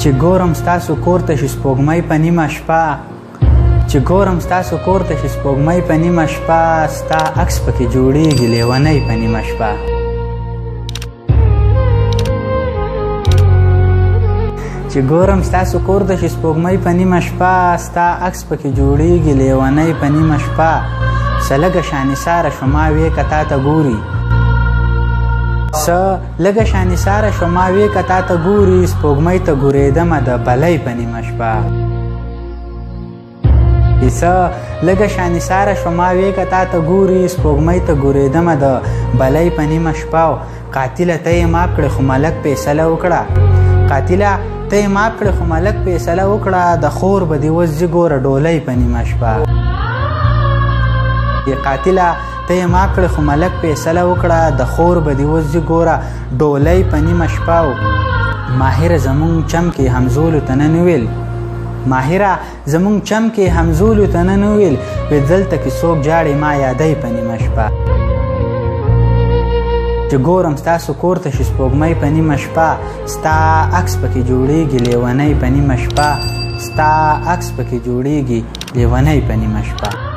چې ګورم ستاسو کور ته شي سپوږمۍ په نیمه شپه چې ګورم ستاسو کور ته شي سپوږمۍ په نیمه شپه ستا عکس پکې جوړیږي لیونۍ په نیمه شپه چې ګورم ستاسو کور ته شي سپوږمۍ په نیمه شپه ستا عکس پکې جوړیږي لیونۍ په نیمه شپه څه لږه شانې ساره شوما وې که تا ته ګوري څه لږه شانې ساره شوما وې که تا ته ګوري سپوږمۍ ته ګورېدمه د بلۍ په نیمه شپه څه لږه شانې ساره شوما وې که تا ته ګوري سپوږمۍ ته ګورېدمه د بلۍ په نیمه شپه قاتله ته یې ماف کړې خو ملک فیصله وکړه قاتله ته یې ماف کړې خو ملک فیصله وکړه د خور به دې وس زه ګوره ډولۍ په نیمه شپه قاتله ته یې ماف کړې خو ملک فیصله وکړه د خور به دې وس زه ګوره ډولۍ په نیمه شپه ماهره زمونږ چم کې همزولو ته نه ویل ماهره زمونږ چم کې همزولو ته نه ویل وې دلته کې څوک جاړې ما یادۍ په نیمه شپه چې ګورم ستاسو کور ته شي سپوږمۍ په نیمه شپه ستا عکس پکې جوړیږي لیونۍ په نیمه شپه ستا عکس پکې جوړیږي لیونۍ په نیمه شپه